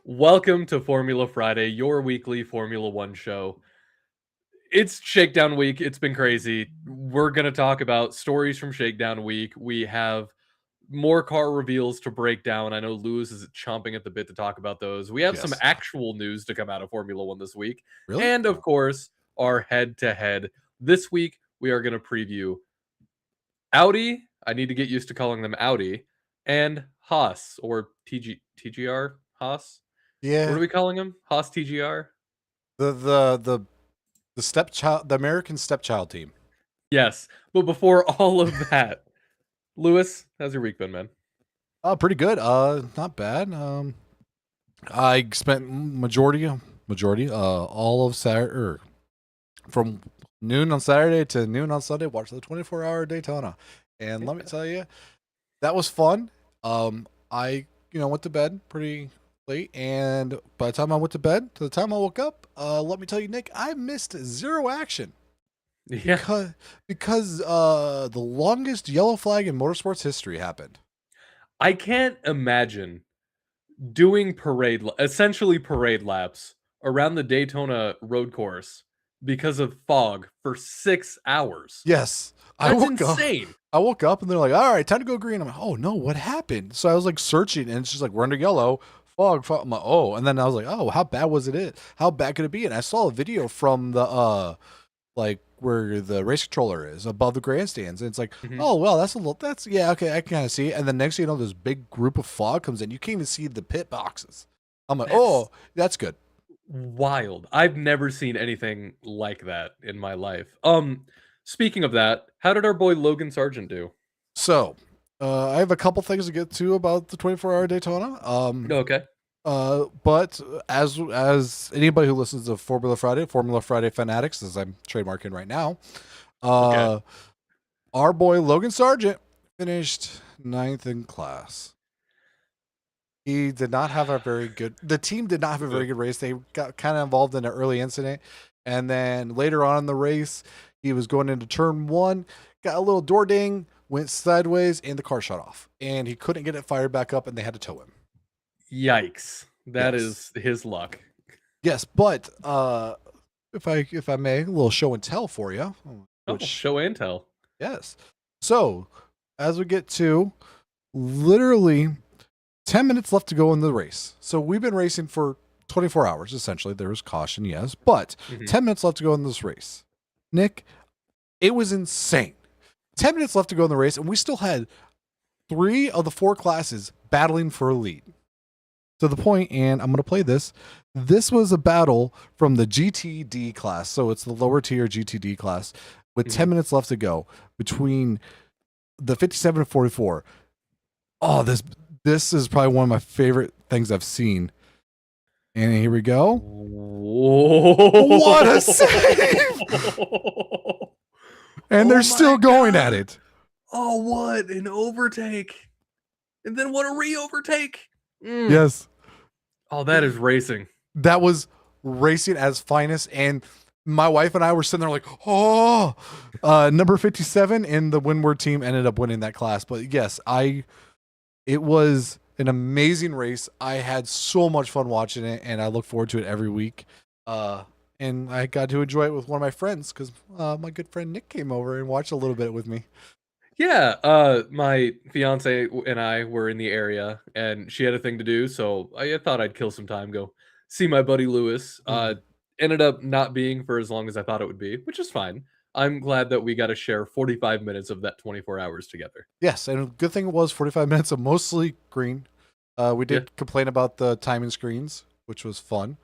Welcome to Formula Friday, your weekly Formula One show. It's Shakedown Week. It's been crazy. We're going to talk about stories from Shakedown Week. We have more car reveals to break down. I know Lewis is chomping at the bit to talk about those. We have some Yes. actual news to come out of Formula One this week. Really? And of course, our head to head. This week, we are going to preview Audi. I need to get used to calling them Audi. And Haas, or TGR Haas. What are Yeah. we calling him? Haas TGR? The stepchild, the American stepchild team. Yes. But before all of that, Lewis, how's your week been, man? Pretty good. Not bad. I spent majority all of Saturday, from noon on Saturday to noon on Sunday, watched the 24-hour Daytona, and let me tell you, that was fun. I went to bed pretty late, and by the time I went to bed to the time I woke up, let me tell you, Nick, I missed zero action. Yeah. Because the longest yellow flag in motorsports history happened. I can't imagine doing essentially parade laps around the Daytona road course because of fog for 6 hours. Yes. That's insane. I woke up and they're like, all right, time to go green. I'm like, oh no, what happened? So I was like searching and it's just like, we're under yellow, fog. I'm like, oh, and then I was like, oh, how bad was it? How bad could it be? And I saw a video from the like where the race controller is above the grandstands, and it's like, oh well, that's yeah, okay, I can kind of see it. And then next thing you know, this big group of fog comes in. You can't even see the pit boxes. I'm like, oh, that's good. Wild. I've never seen anything like that in my life. Speaking of that, how did our boy Logan Sargent do? So, I have a couple things to get to about the 24-hour Daytona. Okay. But as anybody who listens to Formula Friday fanatics, as I'm trademarking right now, our boy Logan Sargent finished 9th in class. He did not have the team did not have a very good race. They got kind of involved in an early incident. And then later on in the race, he was going into turn 1, got a little door ding, went sideways, and the car shut off. And he couldn't get it fired back up, and they had to tow him. Yikes. That is his luck. Yes, but if I may, a little show and tell for you. Show and tell. Yes. So, as we get to literally 10 minutes left to go in the race. So we've been racing for 24 hours, essentially. There was caution, yes, but 10 minutes left to go in this race. Nick, it was insane. 10 minutes left to go in the race, and we still had 3 of the 4 classes battling for a lead. To the point, and I'm going to play this. This was a battle from the GTD class. So it's the lower tier GTD class with 10 minutes left to go between the 57 and 44. Oh, this is probably one of my favorite things I've seen. And here we go. Whoa. What a save! And they're still going at it. Oh, what an overtake. And then what a re-overtake. Yes. Oh, that is racing. That was racing at its finest. And my wife and I were sitting there like, oh, number 57 in the Windward team ended up winning that class. But yes, it was an amazing race. I had so much fun watching it, and I look forward to it every week. And I got to enjoy it with one of my friends because my good friend Nick came over and watched a little bit with me. Yeah, my fiance and I were in the area, and she had a thing to do, so I thought I'd kill some time, go see my buddy Lewis. Ended up not being for as long as I thought it would be, which is fine. I'm glad that we got to share 45 minutes of that 24 hours together. Yes, and a good thing it was 45 minutes of mostly green. We did complain about the timing screens, which was fun.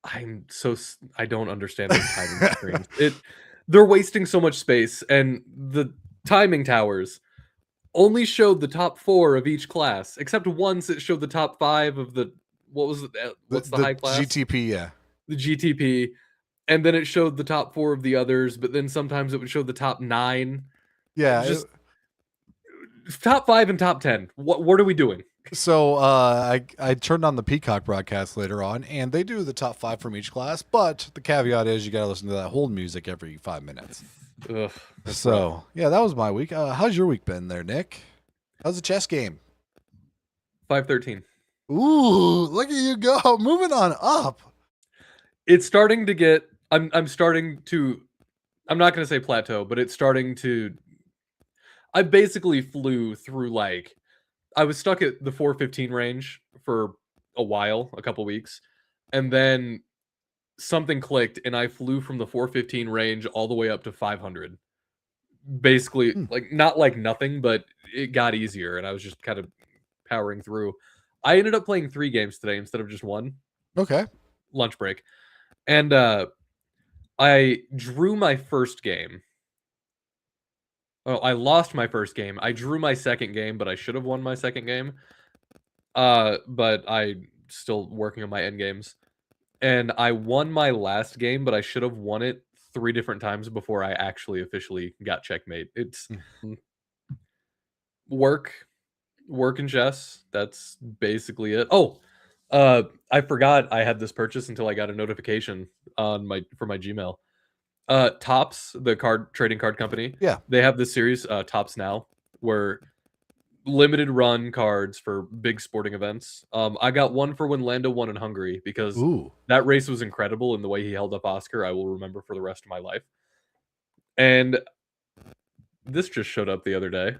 I don't understand those timing screens. They're wasting so much space, and the timing towers only showed the top 4 of each class, except once it showed the top 5 of the what's the high class? GTP, yeah. The GTP, and then it showed the top 4 of the others, but then sometimes it would show the top 9. Yeah, just top 5 and top 10. What are we doing? So I turned on the Peacock broadcast later on, and they do the top 5 from each class, but the caveat is you got to listen to that hold music every 5 minutes. Ugh, so, yeah, that was my week. How's your week been there, Nick? How's the chess game? 513. Ooh, look at you go. Moving on up. It's starting to get. I'm starting to. I'm not going to say plateau, but it's starting to. I basically flew through like I was stuck at the 415 range for a while, a couple weeks, and then something clicked, and I flew from the 415 range all the way up to 500. Basically, Hmm, like not like nothing, but it got easier, and I was just kind of powering through. I ended up playing 3 games today instead of just one. okay. Lunch break, and I drew my first game. Oh, I lost my first game. I drew my second game, but I should have won my second game. But I still working on my end games. And I won my last game, but I should have won it 3 different times before I actually officially got checkmate. It's Hmm. work, work and chess. That's basically it. Oh, I forgot I had this purchase until I got a notification on my for my Gmail. Tops, the card trading card company, Yeah. they have this series, Tops Now, where limited run cards for big sporting events. I got one for when Lando won in Hungary because Ooh. that race was incredible, and the way he held up Oscar, I will remember for the rest of my life. And this just showed up the other day.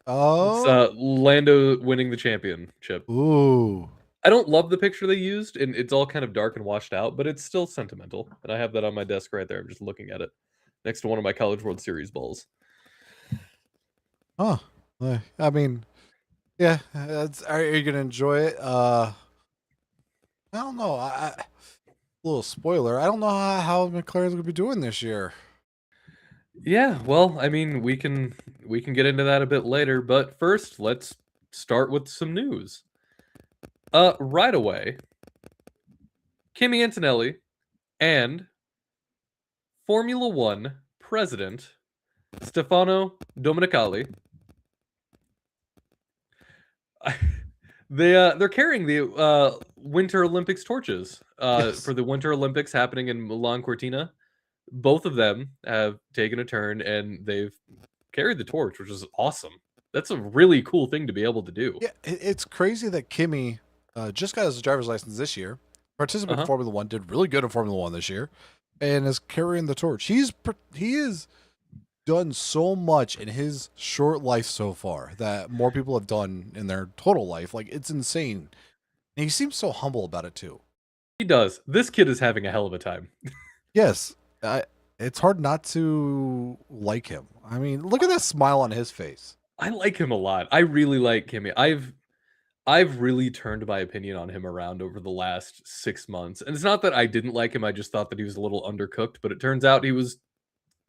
It's Oh. Lando winning the championship. Ooh. I don't love the picture they used, and it's all kind of dark and washed out, but it's still sentimental. And I have that on my desk right there. I'm just looking at it next to one of my College World Series balls. Huh. I mean, yeah. Are you gonna enjoy it? I don't know. Little spoiler. I don't know how McLaren's gonna be doing this year. Yeah, well, I mean, we can get into that a bit later, but first, let's start with some news. Right away, Kimi Antonelli and Formula One president Stefano Domenicali. They're carrying the Winter Olympics torches Yes. for the Winter Olympics happening in Milan Cortina. Both of them have taken a turn and they've carried the torch, which is awesome. That's a really cool thing to be able to do. Yeah. It's crazy that Kimmy just got his driver's license this year. Uh Participated in huh. Formula One. Did really good in Formula One this year, and is carrying the torch. He is done so much in his short life so far that more people have done in their total life. Like it's insane. And he seems so humble about it too. He does. This kid is having a hell of a time. Yes, it's hard not to like him. I mean, look at that smile on his face. I like him a lot. I really like Kimmy. I've really turned my opinion on him around over the last 6 months. And it's not that I didn't like him, I just thought that he was a little undercooked, but it turns out he was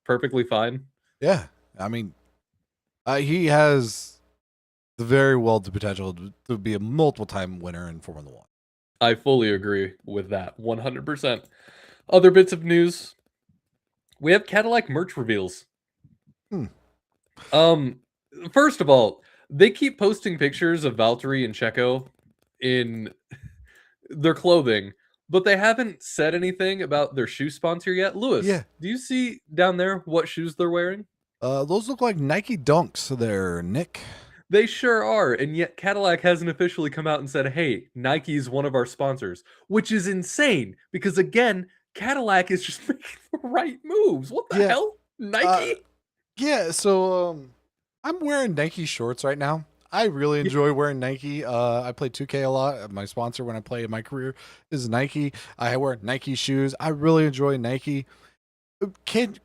perfectly fine. Yeah, I mean, he has the very well the potential to be a multiple time winner in Formula One. I fully agree with that 100%. Other bits of news, we have Cadillac merch reveals. Hmm. Um, first of all, they keep posting pictures of Valtteri and Checo in their clothing, but they haven't said anything about their shoe sponsor yet. Lewis, Yeah, do you see down there what shoes they're wearing? those look like Nike Dunks there, Nick. They sure are, and yet Cadillac hasn't officially come out and said, "Hey, Nike is one of our sponsors," which is insane because again, Cadillac is just making the right moves. What the Yeah, hell? uh, Nike? yeah. So I'm wearing Nike shorts right now. I really Yeah, enjoy wearing Nike. I play 2K a lot. My sponsor when I play in my career is Nike. I wear Nike shoes. I really enjoy Nike. Can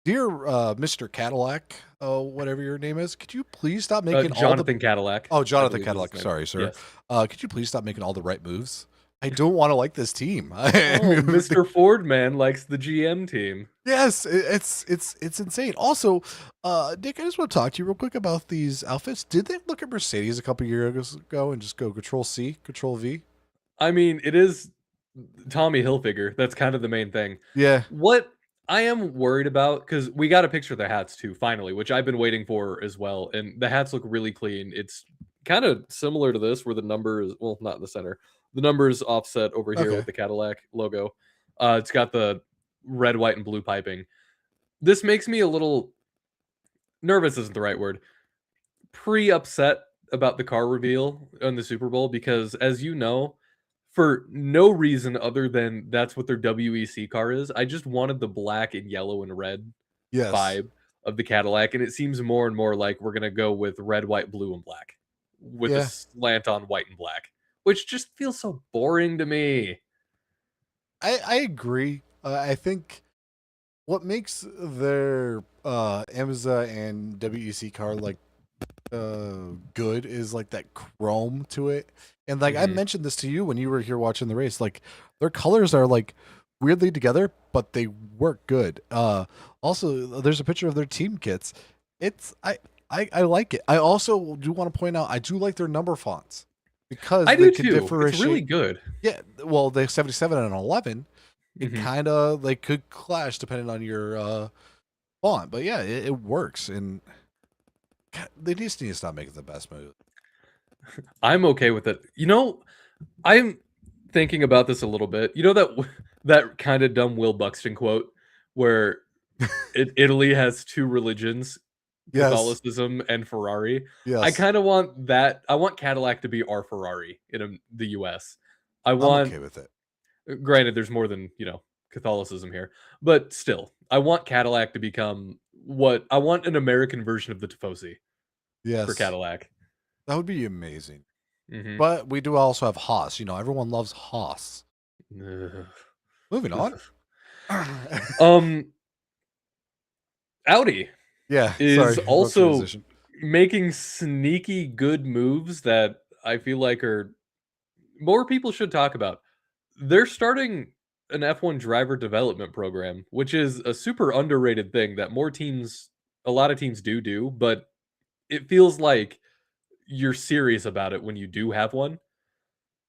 dear Mr. Cadillac, whatever your name is, could you please stop making all the Jonathan Cadillac, oh I Jonathan believe is his Cadillac, name. sorry, sir. Yes. Could you please stop making all the right moves? I don't want to like this team. Oh, Mr. Ford man likes the GM team. Yes, it's insane. Also, Nick, I just want to talk to you real quick about these outfits. Did they look at Mercedes a couple years ago and just go Control C, Control V? I mean, it is Tommy Hilfiger. That's kind of the main thing. Yeah. What I am worried about, because we got a picture of the hats too, finally, which I've been waiting for as well. And the hats look really clean. It's kind of similar to this, where the number is, well, not in the center. The number is offset over here with Okay. the Cadillac logo. It's got the red, white, and blue piping. This makes me a little nervous, isn't the right word. Pre upset about the car reveal on the Super Bowl because, as you know, for no reason other than that's what their WEC car is, I just wanted the black and yellow and red Yes. vibe of the Cadillac, and it seems more and more like we're gonna go with red, white, blue, and black with a Yeah. slant on white and black, which just feels so boring to me. I agree. I think what makes their IMSA and WEC car like good is like that chrome to it. And like I Mhm. mentioned this to you when you were here watching the race, like their colors are like weirdly together, but they work good. Also there's a picture of their team kits. It's I like it. I also do want to point out I do like their number fonts because I they do can too. It's really differentiate. good. Yeah, well, the 77 and 11, it Mhm. kind of they could clash depending on your font, but yeah, it works. And God, they just need to stop making the best move. I'm okay with it. I'm thinking about this a little bit. You know that that kind of dumb Will Buxton quote where Italy has two religions, Yes, Catholicism and Ferrari. I yes, kind of want that. I want Cadillac to be our Ferrari in the US. I I'm want, okay with it. granted, there's more than, Catholicism here, but still, I want Cadillac to become what I want an American version of the Tifosi for Yes, Cadillac. that would be amazing. Hmm. But we do also have Haas. You know, everyone loves Haas. Moving on. um, Audi Yeah, is sorry, rough also transition. making sneaky good moves that I feel like are more people should talk about. They're starting an F1 driver development program, which is a super underrated thing that a lot of teams do, but it feels like you're serious about it when you do have one.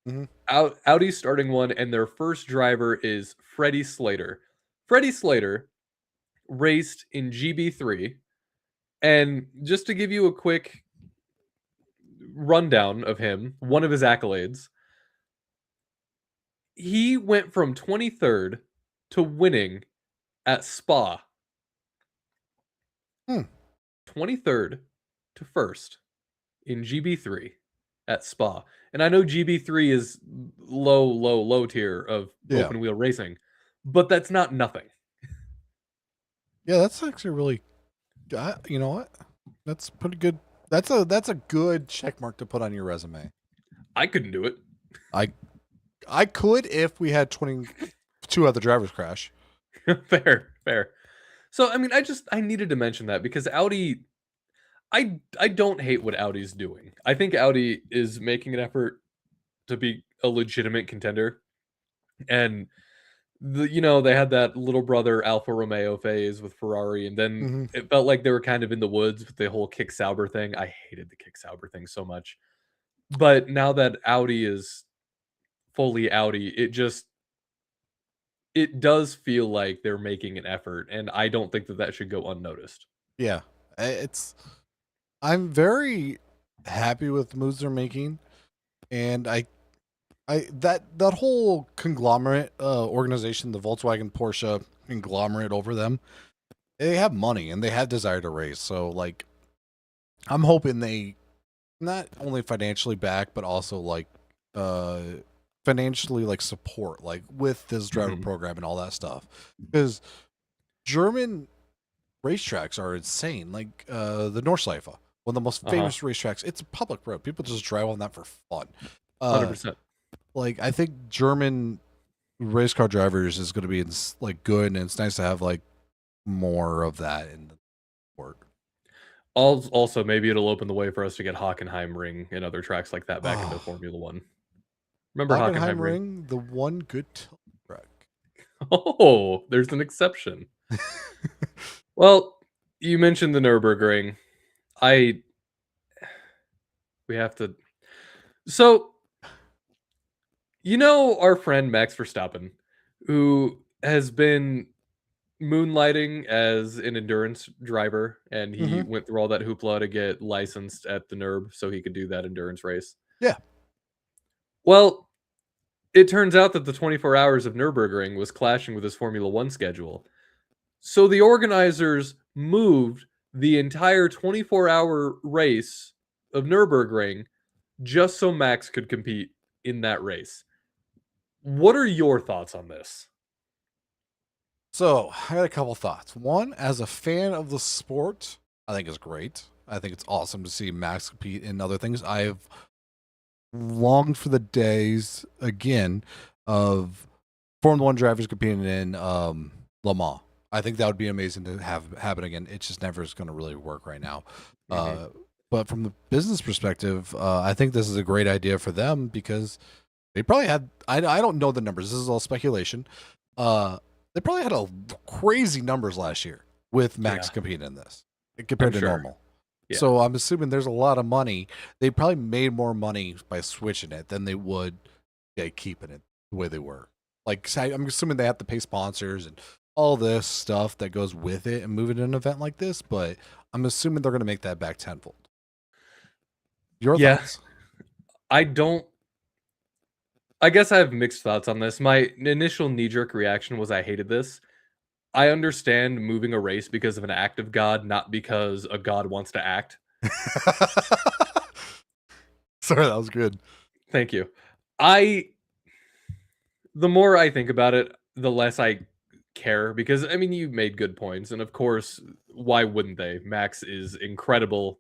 Hmm. Audi's starting one, and their first driver is Freddie Slater. Freddie Slater raced in GB3, and just to give you a quick rundown of him, one of his accolades, he went from 23rd to winning at Spa, Hmm. 23rd to first in GB3 at Spa. And I know GB3 is low tier of Yeah, open wheel racing, but that's not nothing. yeah, that's actually really. You know what? That's pretty good. That's a good check mark to put on your resume. I couldn't do it. I I could if we had 22 other drivers crash. Fair. So I mean, I needed to mention that because Audi, I don't hate what Audi's doing. I think Audi is making an effort to be a legitimate contender, and they had that little brother Alfa Romeo phase with Ferrari, and then Hmm. it felt like they were kind of in the woods with the whole Kick Sauber thing. I hated the Kick Sauber thing so much. But now that Audi is fully Audi, it does feel like they're making an effort, and I don't think that that should go unnoticed. Yeah, it's. I'm very happy with the moves they're making, and I that whole conglomerate organization, the Volkswagen Porsche conglomerate over them, they have money and they have desire to raise. So like, I'm hoping they not only financially back, but also like uh financially like support like with this driver Mhm. program and all that stuff because German racetracks are insane. Like the Nordschleife, one of the most Uh-huh. famous racetracks. It's a public road. People just drive on that for fun. Uh, 100%. like I think German race car drivers is going to be like good, and it's nice to have like more of that in the sport. Also, maybe it'll open the way for us to get Hockenheimring and other tracks like that back into Oh, Formula One. Remember Hockenheim Hockenheimring? Ring, the one good tilt track. Oh, there's an exception. Well, you mentioned the Nürburgring. I we have to. So, our friend Max Verstappen, who has been moonlighting as an endurance driver, and he Hmm. went through all that hoopla to get licensed at the NERB so he could do that endurance race. Yeah. Well, it turns out that the 24 hours of Nürburgring was clashing with his Formula One schedule. So the organizers moved the entire 24-hour race of Nürburgring just so Max could compete in that race. What are your thoughts on this? So I got a couple thoughts. One, as a fan of the sport, I think it's great. I think it's awesome to see Max compete in other things. I've longed for the days again of Formula One drivers competing in Le Mans. I think that would be amazing to have happen again. It just never is going to really work right now. Mhm. But from the business perspective, I think this is a great idea for them because they probably had. I don't know the numbers. This is all speculation. They probably had a crazy numbers last year with Max Yeah, competing in this I'm compared to sure. normal. Yeah. So I'm assuming there's a lot of money. They probably made more money by switching it than they would keeping it the way they were. Like I'm assuming they have to pay sponsors and all this stuff that goes with it and moving an event like this, but I'm assuming they're going to make that back tenfold. Your Yeah, thoughts? I don't I guess I have mixed thoughts on this. My initial knee-jerk reaction was I hated this. I understand moving a race because of an act of God, not because a god wants to act. Sorry, that was good. Thank you. I the more I think about it, the less I care because I mean you made good points and of course why wouldn't they? Max is incredible.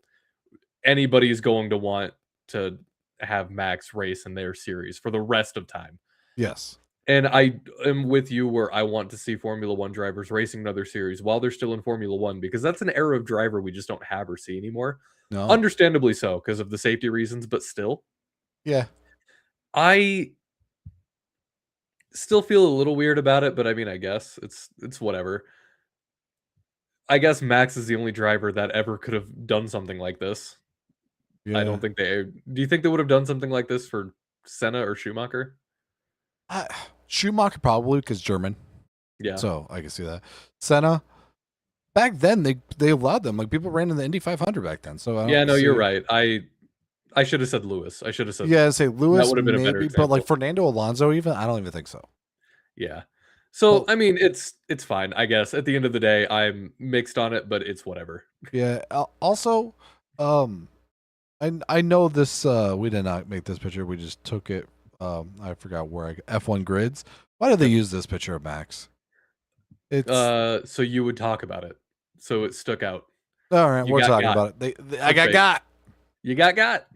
Anybody's going to want to have Max race in their series for the rest of time. Yes. And I am with you where I want to see Formula 1 drivers racing another series while they're still in Formula 1 because that's an era of driver we just don't have or see anymore. No. Understandably so because of the safety reasons, but still. Yeah. I still feel a little weird about it, but I mean, I guess it's whatever. I guess Max is the only driver that ever could have done something like this. I Yeah. don't think they do you think they would have done something like this for Senna or Schumacher? I, Schumacher probably because German, Yeah. so I can see that. Senna back then they allowed them like people ran in the Indy 500 back then, so I Yeah, don't no, you're see. right. I should have said Lewis. I should have said Yeah, say that Lewis would have been a better maybe, but like example. Fernando Alonso even I don't even think so. Yeah. So, But I mean, it's fine, I guess. At the end of the day, I'm mixed on it, but it's whatever. yeah, also, um, I know this. We did not make this picture. We just took it. I forgot where F1 grids. Why did they use this picture of Max? It's So you would talk about it. So it stuck out. all right. You We're got talking got. about it. I got Clickbait. got. You got.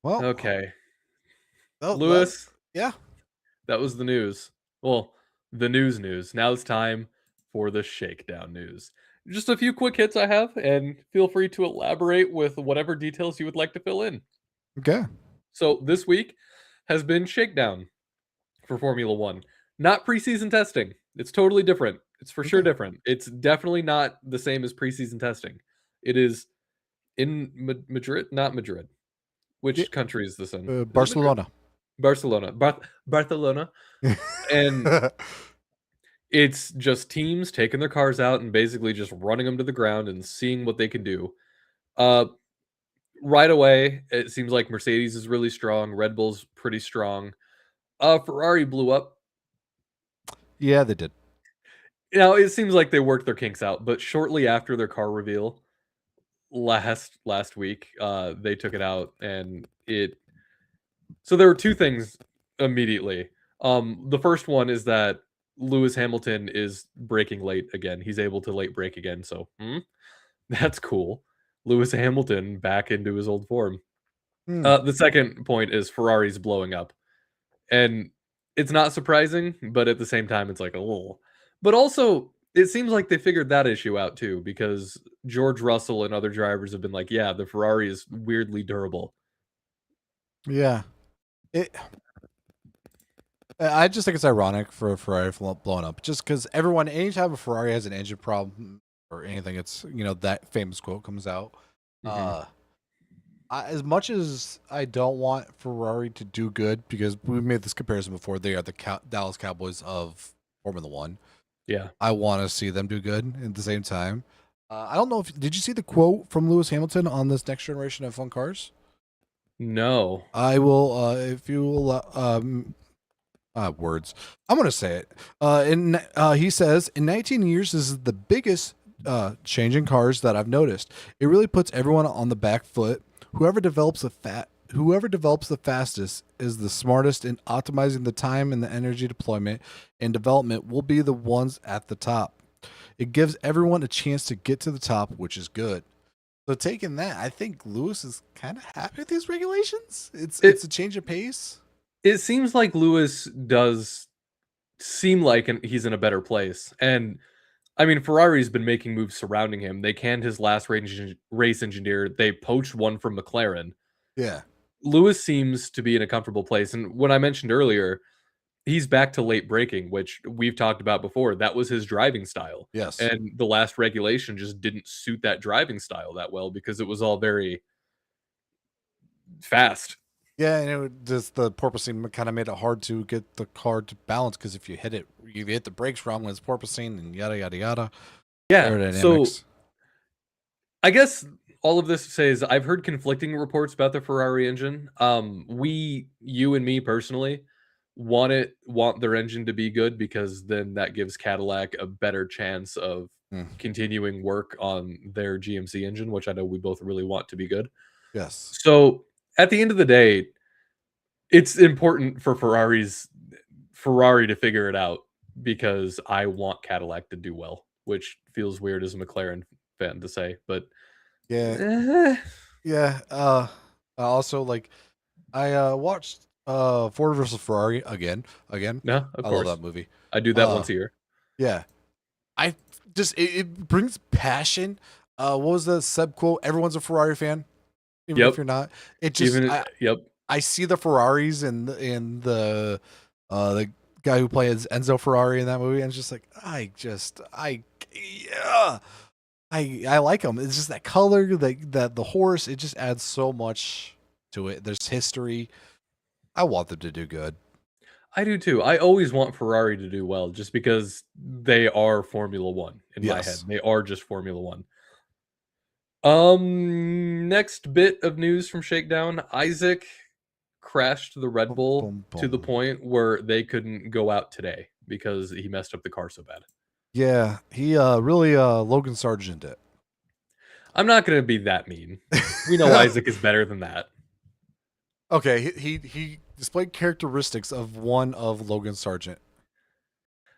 Well, Okay. that Lewis, yeah. that was the news. Well, the news. Now it's time for the shakedown news. Just a few quick hits I have, and feel free to elaborate with whatever details you would like to fill in. Okay. So this week has been shakedown for Formula One. Not preseason testing. It's totally different. It's for sure Okay. different. It's definitely not the same as preseason testing. It is in Madrid, not Madrid. Yeah, Which country is this in? Is it Madrid? Barcelona. Barcelona. Barcelona. And it's just teams taking their cars out and basically just running them to the ground and seeing what they can do. Uh, right away, it seems like Mercedes is really strong. Red Bull's pretty strong. Ferrari blew up. Yeah, they did. Now it seems like they worked their kinks out, but shortly after their car reveal last week, they took it out and it. So there were two things immediately. The first one is that Lewis Hamilton is braking late again. He's able to late brake again, so that's cool. Lewis Hamilton back into his old form. Hmm. The second point is Ferrari's blowing up, and it's not surprising, but at the same time, it's like a little. But also, it seems like they figured that issue out too, because George Russell and other drivers have been like, "Yeah, the Ferrari is weirdly durable." Yeah. It. I just think it's ironic for a Ferrari blowing up, just because everyone, anytime a Ferrari has an engine problem or anything, it's that famous quote comes out. hmm Uh, as much as I don't want Ferrari to do good, because we made this comparison before, they are the Dallas Cowboys of Formula One. Yeah. I want to see them do good at the same time. I don't know if did you see the quote from Lewis Hamilton on this next generation of F1 cars? No. I will, if you will, words. I'm gonna say it. He says in 19 years, this is the biggest changing cars that I've noticed. It really puts everyone on the back foot. Whoever develops the fastest is the smartest in optimizing the time and the energy deployment and development will be the ones at the top. It gives everyone a chance to get to the top, which is good. So taking that, I think Lewis is kind of happy with these regulations. It's It a change of pace. it seems like Lewis does seem like he's in a better place. And I mean, Ferrari's been making moves surrounding him. They canned his last race engineer. They poached one from McLaren. Yeah. Lewis seems to be in a comfortable place. And when I mentioned earlier, he's back to late braking, which we've talked about before. That was his driving style. Yes. And the last regulation just didn't suit that driving style that well because it was all very fast. Yeah, and just the porpoising kind of made it hard to get the car to balance because if you hit the brakes wrong when it's porpoising and yada yada yada. Yeah. So Aerodynamics. I guess all of this to say is I've heard conflicting reports about the Ferrari engine. You and me personally, want their engine to be good because then that gives Cadillac a better chance of Mm, continuing work on their GMC engine, which I know we both really want to be good. yes. So at the end of the day, it's important for Ferrari to figure it out because I want Cadillac to do well, which feels weird as a McLaren fan to say, but Yeah. eh, Yeah. Also like I watched Ford versus Ferrari again. Again. no, of I love course that movie. I do that Uh once a year. yeah. I just it brings passion. What was the sub quote? Everyone's a Ferrari fan, even if Yep, you're not. It just even yep. I see the Ferraris and the guy who plays Enzo Ferrari in that movie, and it's just like yeah, I like him. It's just that color, that the horse. It just adds so much to it. There's history. I want them to do good. I do too. I always want Ferrari to do well, just because they are Formula One in my head. Yes. They are just Formula One. Next bit of news from Shakedown: Isaac crashed the Red Boom, Bull boom, to the boom. point where they couldn't go out today because he messed up the car so bad. Yeah, he really Logan Sargent it. I'm not going to be that mean. We know Isaac is better than that. Okay, he displayed characteristics of one of Logan Sargent.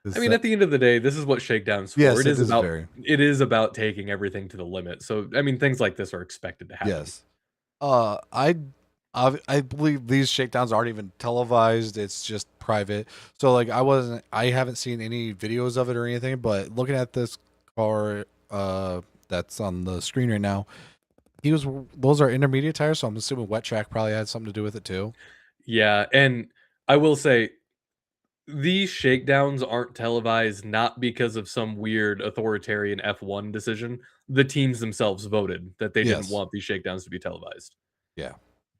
I Is mean, that at the end of the day, this is what Shakedown's for. yes, it is very It is about taking everything to the limit. So, I mean, things like this are expected to happen. yes. Uh, I I believe these shakedowns aren't even televised. It's just private. So like I haven't seen any videos of it or anything. But looking at this car, that's on the screen right now, those are intermediate tires. So I'm assuming wet track probably had something to do with it too. Yeah, and I will say these shakedowns aren't televised not because of some weird authoritarian F1 decision. The teams themselves voted that they didn't Yes. want these shakedowns to be televised. Yeah.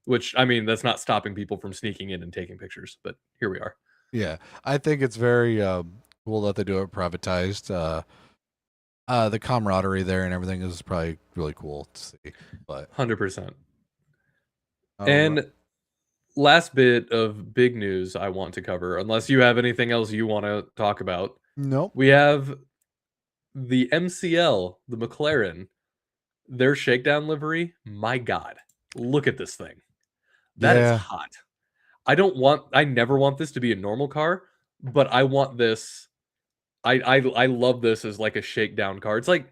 Which, I mean, that's not stopping people from sneaking in and taking pictures, but here we are. Yeah. I think it's very cool that they do it privatized. The camaraderie there and everything is probably really cool to see. But 100%. all right. And last bit of big news I want to cover, unless you have anything else you want to talk about. Nope. We have the MCL, the McLaren, their shakedown livery. My God, look at this thing. That is Yeah. hot. I never want this to be a normal car, but I want this. I love this as like a shakedown car. It's like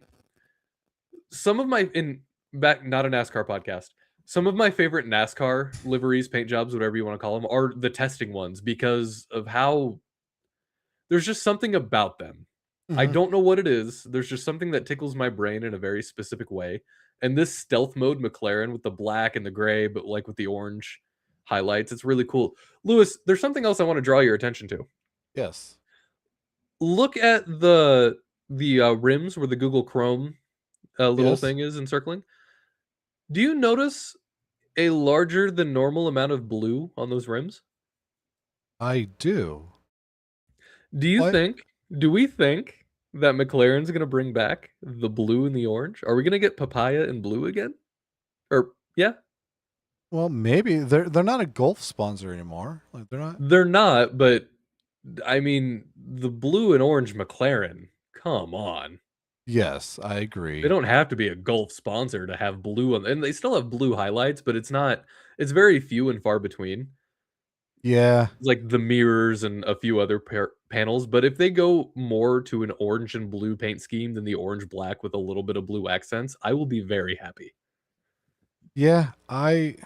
some of my in back not a NASCAR podcast. Some of my favorite NASCAR liveries, paint jobs, whatever you want to call them, are the testing ones because of how there's just something about them. I Hmm. don't know what it is. There's just something that tickles my brain in a very specific way. And this stealth mode McLaren with the black and the gray, but like with the orange highlights, it's really cool. Lewis, there's something else I want to draw your attention to. Yes. Look at the rims where the Google Chrome little Yes. thing is encircling. Do you notice a larger than normal amount of blue on those rims? I do. Do you What? think do we think that McLaren's gonna bring back the blue and the orange? Are we gonna get papaya and blue again? Or yeah, Well, maybe they're not a golf sponsor anymore. Like they're not. they're not, but I mean the blue and orange McLaren. Come on. Yes, I They agree. don't have to be a Gulf sponsor to have blue on, and they still have blue highlights, but it's very few and far between. Yeah, It's like the mirrors and a few other panels, but if they go more to an orange and blue paint scheme than the orange black with a little bit of blue accents, I will be very happy. yeah, I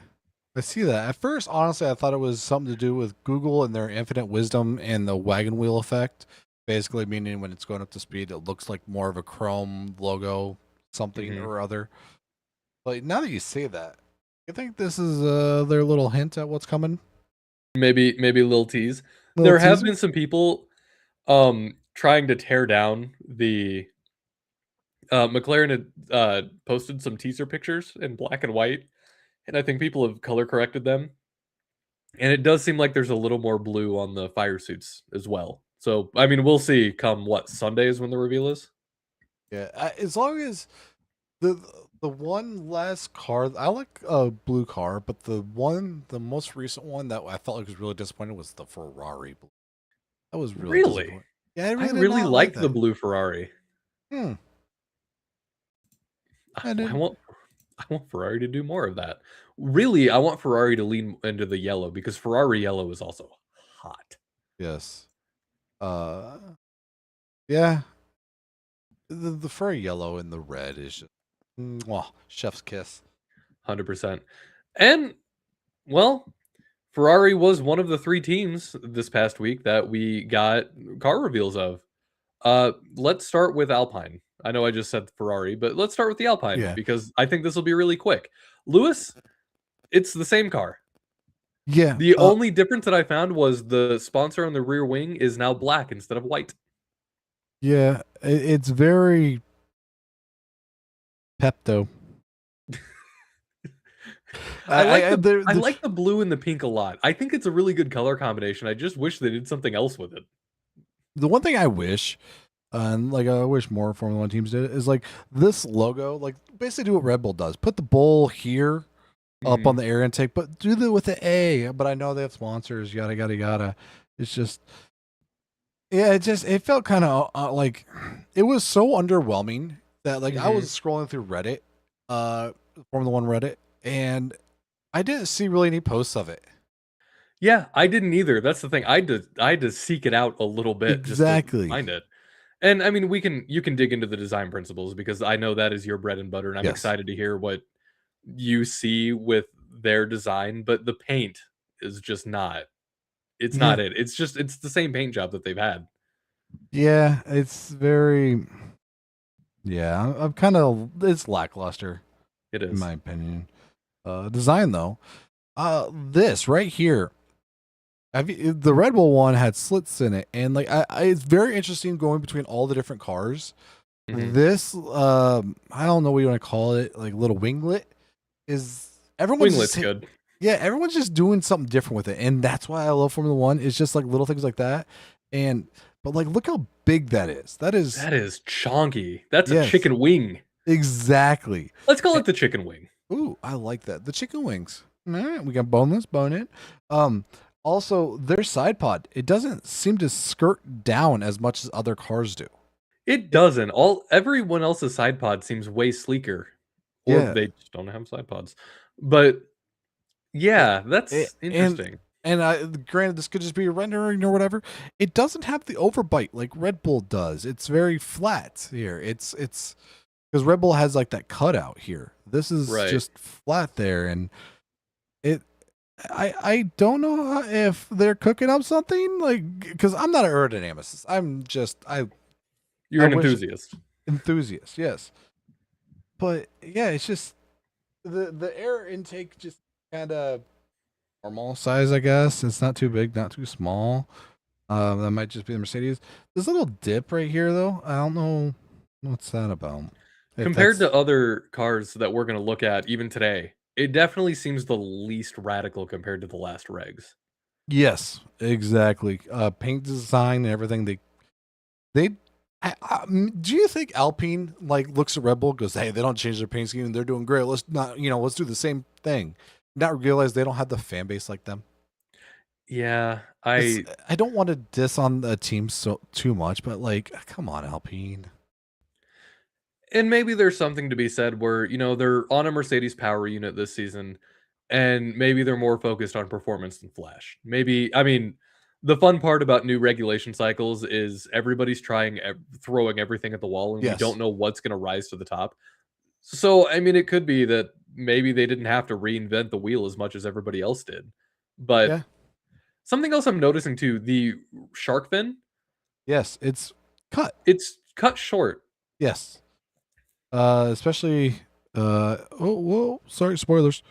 see that. At first, honestly, I thought it was something to do with Google and their infinite wisdom and the wagon wheel effect. Basically, meaning when it's going up to speed, it looks like more of a Chrome logo, something Mhm. or other. But now that you say that, you think this is their little hint at what's coming? Maybe a little tease. Little There have teaser? been some people, trying to tear down the McLaren had, posted some teaser pictures in black and white, and I think people have color corrected them, and it does seem like there's a little more blue on the fire suits as well. So, I mean, we'll see come what, Sunday is when the reveal is? Yeah, as long as the the one last car, I like a blue car, but the most recent one that I felt like was really disappointing was the Ferrari. That was really Really? disappointing. Yeah, I I really did really not like like the that. blue Ferrari. Hmm. Ah, I I did. want I want Ferrari to do more of that. Really, I want Ferrari to lean into the yellow because Ferrari yellow is also hot. Yes. Uh. Yeah. The fur yellow and the red is just chef's kiss. 100%. And, well, Ferrari was one of the 3 teams this past week that we got car reveals of. Let's start with Alpine. I know I just said Ferrari, but let's start with the Alpine Yeah. because I think this will be really quick. Lewis, it's the same car. Yeah. The only difference that I found was the sponsor on the rear wing is now black instead of white. Yeah. It's very Pepto. I like I the the I the like the blue and the pink a lot. I think it's a really good color combination. I just wish they did something else with it. the one thing I wish, and like I wish more Formula One teams did, is like this logo, like basically do what Red Bull does. Put the bull here up on Mhm. the air intake, but do the with the A. But I know they have sponsors, yada yada yada. It's just yeah, it felt kind of like it was so underwhelming that like I was Mhm. scrolling through Reddit, uh, Formula One Reddit, and I didn't see really any posts of it. Yeah, I didn't either. That's the thing. I had to seek it out a little bit just to Exactly. find it. And I mean, you can dig into the design principles because I know that is your bread and butter, and I'm Yes. excited to hear what you see with their design, but the paint is just not it's Yeah. not it. It's the same paint job that they've had. Yeah. It's very. Yeah. I'm kind of. It's lackluster It in is. my opinion. Design though. This right here. The Red Bull one had slits in it, and like it's very interesting going between all the different cars. Mhm. This I don't know what you want to call it, like little winglet is everyone's Winglet's just good. yeah, everyone's just doing something different with it, and that's why I love Formula One. It's just like little things like that, and but like look how big that is. That is That is chonky. That's a yes, chicken wing. exactly. Let's call Eh, it the chicken wing. Ooh, I like that. The chicken wings. All right, we got boneless, bone it. Um, Also their side pod. It doesn't seem to skirt down as much as other cars do. It It, doesn't. All everyone else's side pod seems way sleeker, or yeah, they just don't have side pods. But it, yeah, that's and interesting. I granted this could just be a rendering or whatever. It doesn't have the overbite like Red Bull does. It's very flat here. It's because Red Bull has like that cutout here. This is Right. just flat there, and it. I don't know if they're cooking up something like because I'm not an aerodynamicist. I'm just You're I an wish enthusiast. enthusiast, yes. But yeah, it's just the air intake just kind of normal size, I guess. It's not too big, not too small. That might just be the Mercedes. This little dip right here, though, I don't know what's that about. If Compared that's to other cars that we're gonna look at even today, it definitely seems the least radical compared to the last regs. yes, exactly. Paint design and everything. They. Do you think Alpine like looks at Red Bull, goes, "Hey, they don't change their paint scheme. They're doing great. Let's not, let's do the same thing." Not realize they don't have the fan base like them. Yeah, It's I I don't want to diss on the team so too much, but like, come on, Alpine. And maybe there's something to be said where, they're on a Mercedes power unit this season, and maybe they're more focused on performance than flash. Maybe, I mean, the fun part about new regulation cycles is everybody's trying throwing everything at the wall, and we don't Yes. know what's going to rise to the top. So, I mean, it could be that maybe they didn't have to reinvent the wheel as much as everybody else did. But Yeah. something else I'm noticing too, the shark fin, Yes. It's cut. it's cut short. Yes. Especially oh whoa, sorry, spoilers.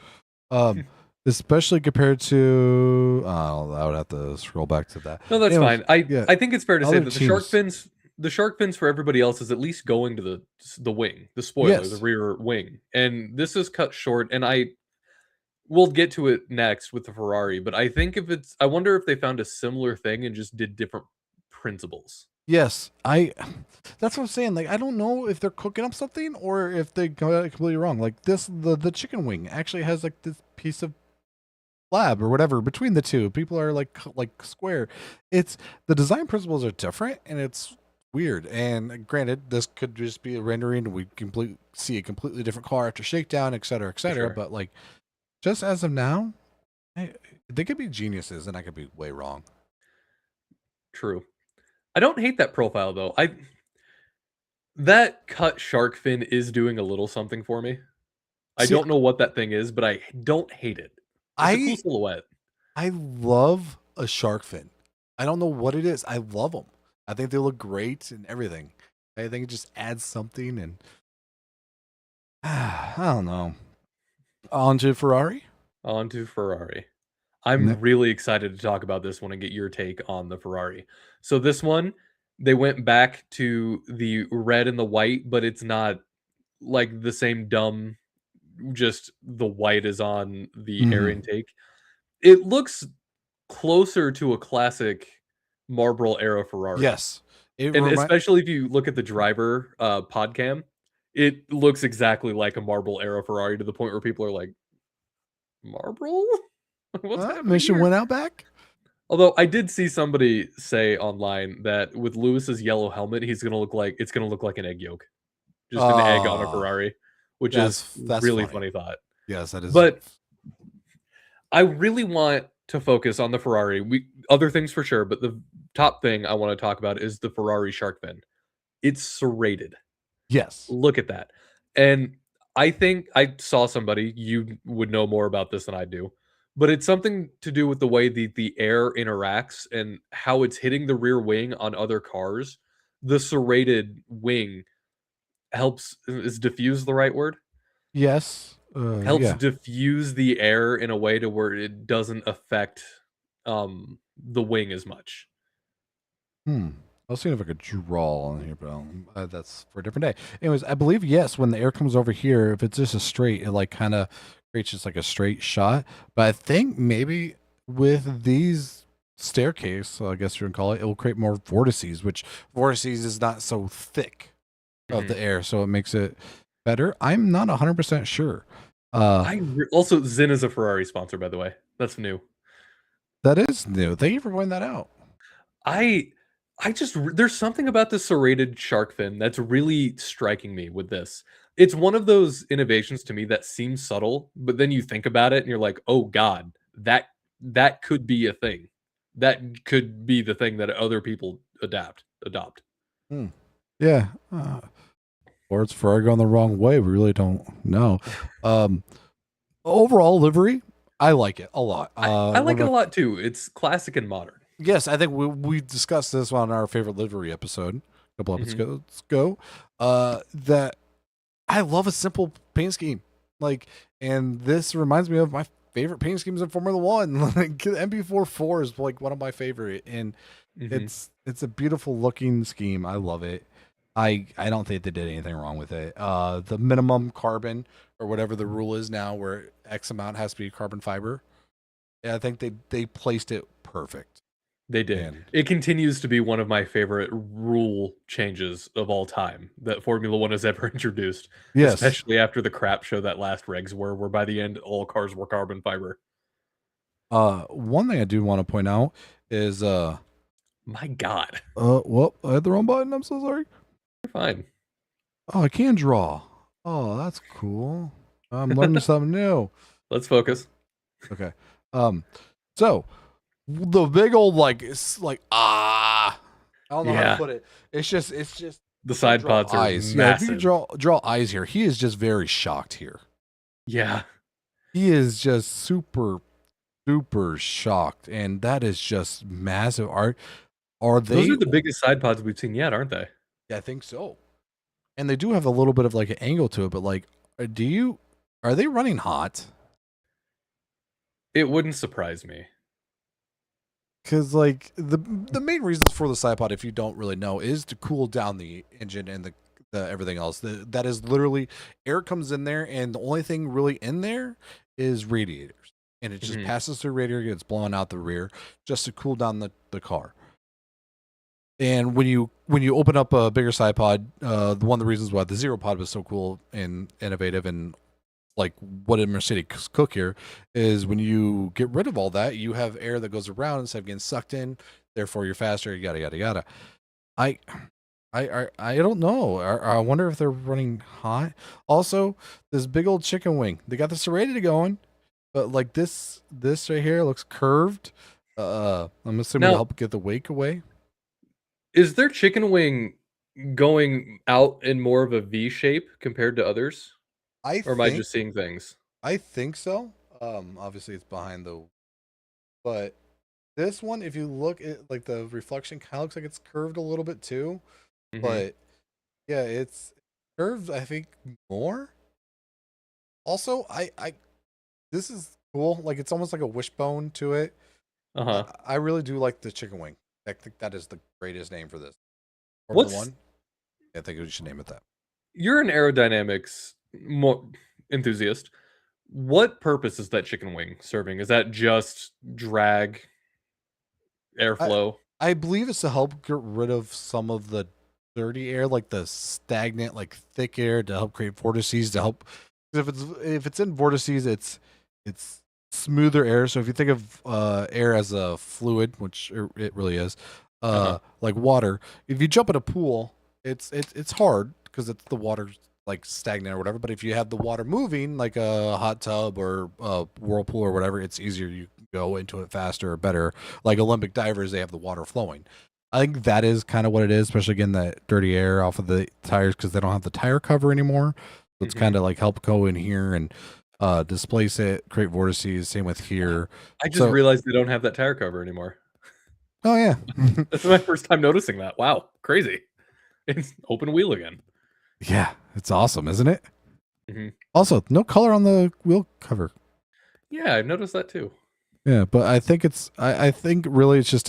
Um especially compared to I would have to scroll back to that. No, that's Anyways, fine. I yeah, I think it's fair to say other that teams. the shark fins for everybody else is at least going to the wing, the spoiler, the Yes. rear wing. And this is cut short, and we'll get to it next with the Ferrari, but I wonder if they found a similar thing and just did different principles. Yes. I that's what I'm saying. Like I don't know if they're cooking up something or if they got it completely wrong. Like the chicken wing actually has like this piece of slab or whatever between the two. People are like square. It's the design principles are different and it's weird. And granted, this could just be a rendering. We see a completely different car after shakedown, et cetera, et For cetera. sure. But like just as of now, they could be geniuses, and I could be way wrong. True. I don't hate that profile though. I That cut shark fin is doing a little something for me. I See, don't know what that thing is, but I don't hate it. It's a cool I silhouette. I love a shark fin. I don't know what it is. I love them. I think they look great and everything. I think it just adds something, and I don't know. On to Ferrari. On to Ferrari. Ne- I'm really excited to talk about this one and get your take on the Ferrari. So this one, they went back to the red and the white, but it's not like the same dumb, just the white is on the air mhm. intake. It looks closer to a classic Marlboro era Ferrari. Yes, it And remind. especially if you look at the driver pod cam, it looks exactly like a Marlboro era Ferrari to the point where people are like, Marlboro? What's happening Mission here? went out back. Although I did see somebody say online that with Lewis's yellow helmet, it's gonna look like an egg yolk. Just an egg on a Ah, Ferrari, which is that's really funny. funny thought. Yes, that is. But I really want to focus on the Ferrari. We Other things for sure, but the top thing I want to talk about is the Ferrari shark fin. It's serrated. Yes. Look at that. And I think I saw somebody, you would know more about this than I do, but it's something to do with the way the air interacts and how it's hitting the rear wing on other cars. The serrated wing helps, is diffuse the right word? Yes. Helps Yeah. diffuse the air in a way to where it doesn't affect the wing as much. Hmm. I was seeing if I could draw on here, but that's for a different day. Anyways, I believe yes. When the air comes over here, if it's just a straight, it like kind of creates just like a straight shot. But I think maybe with these staircase, so I guess you can call it, it will create more vortices, which vortices is not so thick of Mhm. the air, so it makes it better. I'm not 100% sure. Also, Zin is a Ferrari sponsor, by the way. That's new. That is new. Thank you for pointing that out. I I just there's something about the serrated shark fin that's really striking me with this. It's one of those innovations to me that seems subtle, but then you think about it and you're like, "Oh god, that could be a thing. That could be the thing that other people adopt." Hmm. Yeah. Or it's Ferrari going the wrong way. We really don't know. Um, Overall livery, I like it a lot. I One like it of a my lot too. It's classic and modern. yes, I think we discussed this on our favorite livery episode a couple Mhm. episodes ago. That I love a simple paint scheme, like, and this reminds me of my favorite paint schemes in Formula One. Like MB44 is like one of my favorite, and Mhm. it's a beautiful looking scheme. I love it. I don't think they did anything wrong with it. The minimum carbon or whatever the rule is now, where X amount has to be carbon fiber. Yeah, I think they placed it perfect. They did. And It continues to be one of my favorite rule changes of all time that Formula 1 has ever introduced, yes, especially after the crap show that last regs were, where by the end all cars were carbon fiber. one thing I do want to point out is My god. well, I had the wrong button. I'm so sorry. You're fine. Oh, I can draw. Oh, that's cool. I'm learning something new. Let's focus. Okay. Um, so the big old like it's like I don't know how to Yeah, put it. It's just the if you side draw pods are eyes, yeah, if you massive. draw eyes here, he is just very shocked here. Yeah, He is just super shocked, and that is just massive art. Are those they? are the biggest side pods we've seen yet, aren't they? Yeah, I think so. And they do have a little bit of like an angle to it, but like, do you? Are they running hot? It wouldn't surprise me. Because like the main reasons for the side pod, if you don't really know, is to cool down the engine and the everything else. That is literally air comes in there, and the only thing really in there is radiators, and it just Mhm. passes through radiator, gets blown out the rear, just to cool down the car. And when you open up a bigger side pod, one of the reasons why the zero pod was so cool and innovative and like what did Mercedes cook here is when you get rid of all that, you have air that goes around instead of getting sucked in. Therefore, you're faster. Yada yada yada. I I don't know. I wonder if they're running hot. Also, this big old chicken wing. They got the serrated going, but like this right here looks curved. I'm assuming to Now, help get the wake away. is their chicken wing going out in more of a V shape compared to others, I or am I think just seeing things? I think so. Obviously it's behind the, but this one, if you look at like the reflection, kind of looks like it's curved a little bit too. Mhm. But yeah, it's curved. I think more. Also, I this is cool. Like it's almost like a wishbone to it. Uh-huh. I really do like the chicken wing. I think that is the greatest name for this Formula What's One. I think we should name it that. you're an aerodynamics mo enthusiast. What purpose is that chicken wing serving? Is that just drag, I airflow? I believe it's to help get rid of some of the dirty air, like the stagnant, like thick air, to help create vortices. To help, 'cause if it's in vortices, it's smoother air. So if you think of air as a fluid, which it really is, Uh-huh. like water, if you jump in a pool, it's hard because it's the water's like stagnant or whatever. But if you have the water moving, like a hot tub or a whirlpool or whatever, it's easier. You can go into it faster or better. Like Olympic divers, they have the water flowing. I think that is kind of what it is, especially getting that dirty air off of the tires because they don't have the tire cover anymore. So it's kind Mhm. of like help go in here and displace it, create vortices. Same with here. I just So, realized they don't have that tire cover anymore. oh yeah, This is my first time noticing that. Wow, crazy. It's open wheel again. yeah, it's awesome, isn't it? Mhm. Also, no color on the wheel cover. Yeah, I've noticed that too. Yeah, but I think I think really it's just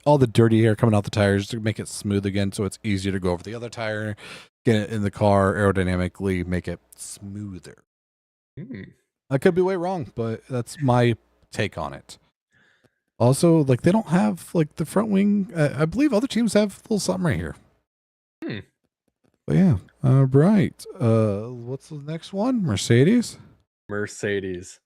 all the dirty air coming out the tires to make it smooth again, so it's easier to go over the other tire, get it in the car aerodynamically, make it smoother. Mm. I could be way wrong, but that's my take on it. Also, like they don't have like the front wing. I believe other teams have a little something right here. Hmm. But yeah, right. What's the next one? Mercedes. Mercedes.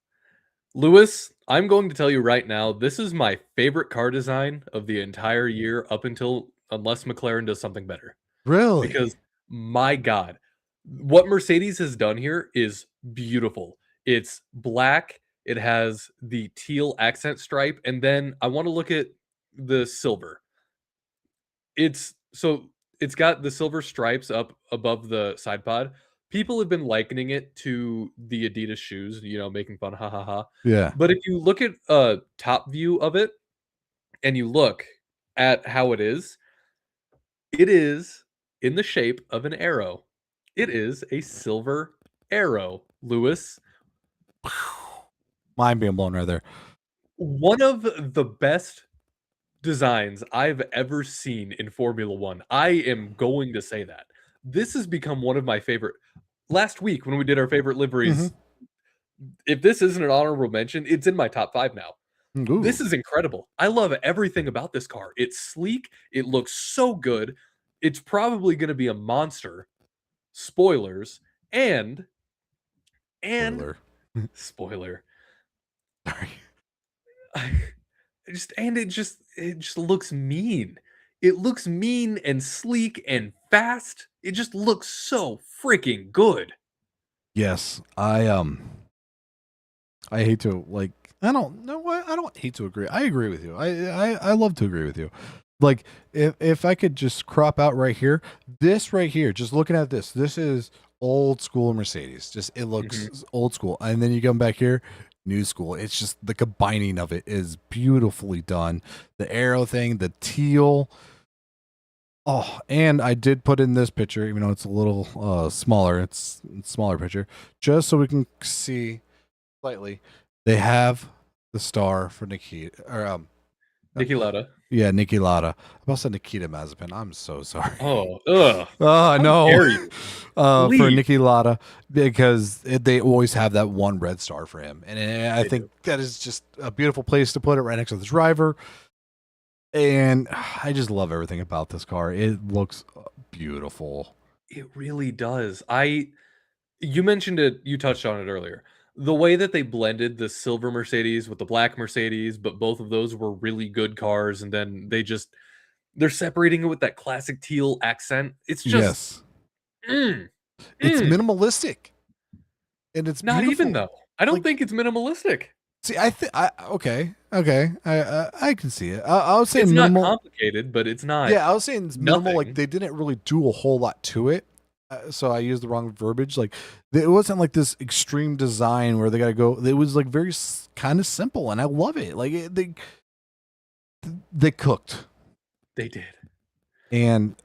Lewis, I'm going to tell you right now, this is my favorite car design of the entire year up until unless McLaren does something better. Really? Because my God, what Mercedes has done here is beautiful. It's black, it has the teal accent stripe, and then I want to look at the silver. It's so it's got the silver stripes up above the side pod. People have been likening it to the Adidas shoes, making fun, ha ha ha. Yeah. But if you look at a top view of it and you look at how it is in the shape of an arrow. It is a silver arrow, Lewis. Mind being blown right there. One of the best designs I've ever seen in Formula One. I am going to say that. This has become one of my favorite. Last week, when we did our favorite Hmm. liveries, if this isn't an honorable mention, it's in my top five now. This Ooh, is incredible. I love everything about this car. It's sleek. It looks so good. It's probably going to be a monster. Spoilers and spoiler. spoiler. Sorry. I it just looks mean. It looks mean and sleek and fast. It just looks so freaking good. Yes, I hate to like. I don't know what I don't hate to agree. I agree with you. I love to agree with you. Like if I could just crop out right here, this right here, just looking at this is old school Mercedes. Just it Mhm. looks old school, and then you come back here, new school. It's just the combining of it is beautifully done. The arrow thing, the teal. Oh, and I did put in this picture, even though it's a little smaller. It's a smaller picture, just so we can see slightly. They have the star for Nikita, or uh, Niki Lauda. yeah, Nikki Lauda. I almost said Nikita Mazepin. I'm so sorry. Oh, ugh. Oh How no, dare you? for Please. Nikki Lauda because they always have that one red star for him, and I They think do. that is just a beautiful place to put it right next to the driver. And I just love everything about this car. It looks beautiful. It really does. You mentioned it, you touched on it earlier. The way that they blended the silver Mercedes with the black Mercedes, but both of those were really good cars, and then they're separating it with that classic teal accent. It's just Yes, mm, it's mm. minimalistic and it's Not even beautiful. though. I don't Like, think it's minimalistic. see, I think I okay, I can see it. I was It's saying not minimal. complicated, but it's not Yeah, I was saying it's minimal. Like nothing. they didn't really do a whole lot to it, so I used the wrong verbiage. Like it wasn't like this extreme design where they got to go. It was like very kind of simple, and I love it. Like they cooked, They did. and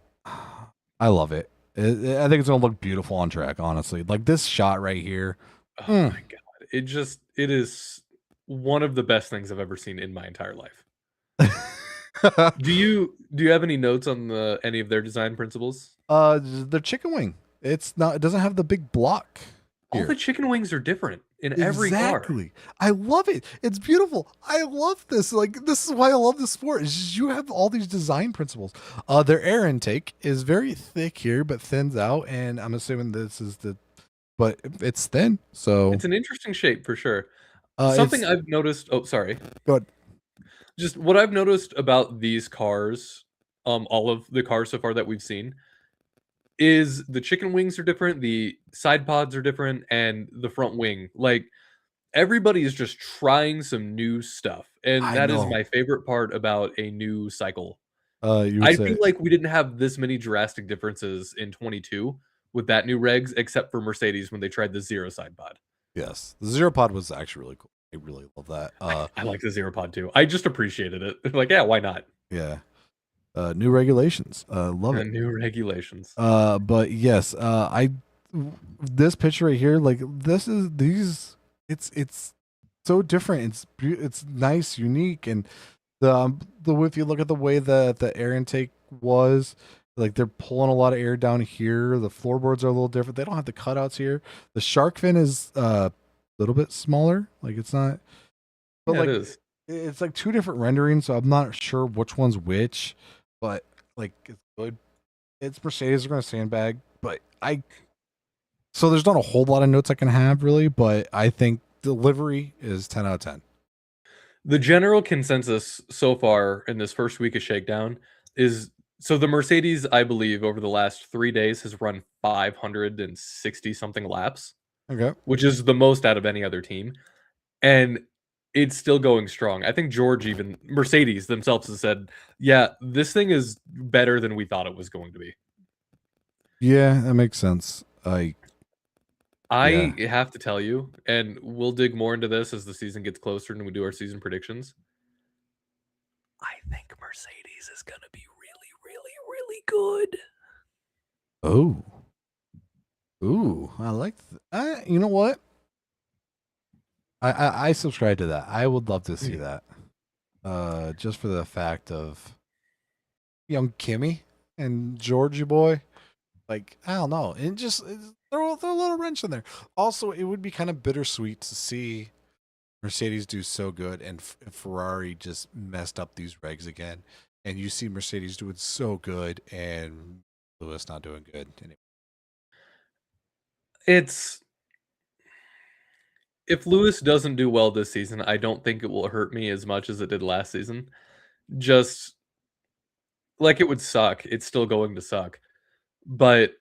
I love it. I think it's gonna look beautiful on track. Honestly, like this shot right here. Oh Mm. my god. It is one of the best things I've ever seen in my entire life. Do you have any notes on any of their design principles? The chicken wing. It's not. It doesn't have the big block All the here. chicken wings are different in every car. Exactly. I love it. It's beautiful. I love this. Like this is why I love the sport. It's just you have all these design principles. Their air intake is very thick here, but thins out, and I'm assuming this is but it's thin. So It's an interesting shape for sure. Something it's I've noticed oh, sorry. good. Just what I've noticed about these cars, all of the cars so far that we've seen, is the chicken wings are different, the side pods are different, and the front wing. Like, everybody is just trying some new stuff, and I that is know. my favorite part about a new cycle. You would I feel say like we didn't have this many drastic differences in 22 with that new regs, except for Mercedes when they tried the 0 side pod. yes. The zero pod was actually really cool. I really love that. I like the 0 pod too. I just appreciated it. Like, yeah, why not? Yeah. New regulations. Love it. New regulations. But yes, I this picture right here, like this is these. It's so different. It's nice, unique, and the if you look at the way the air intake was, like they're pulling a lot of air down here. The floorboards are a little different. They don't have the cutouts here. The shark fin is a little bit smaller. Like it's not, but Yeah, it like is. it's like two different renderings, so I'm not sure which one's which. But like it's good. It's Mercedes. They're going to sandbag, but so there's not a whole lot of notes I can have really, but I think delivery is 10 out of 10. The general consensus so far in this first week of Shakedown is so the Mercedes, I believe, over the last 3 days has run 560 something laps, Okay. which is the most out of any other team, and it's still going strong. I think George even Mercedes themselves has said, "Yeah, this thing is better than we thought it was going to be." Yeah, that makes sense. I Yeah. have to tell you, and we'll dig more into this as the season gets closer and we do our season predictions. I think Mercedes is going to be really, really, really good. Oh. Ooh, I like you know what? I subscribe to that. I would love to see Mhm. that. Just for the fact of young Kimmy and Georgie boy. Like, I don't know. And just throw a little wrench in there. Also, it would be kind of bittersweet to see Mercedes do so good and Ferrari just messed up these regs again. And you see Mercedes doing so good and Lewis not doing good. It's if Lewis doesn't do well this season, I don't think it will hurt me as much as it did last season. Just like it would suck. It's still going to suck. But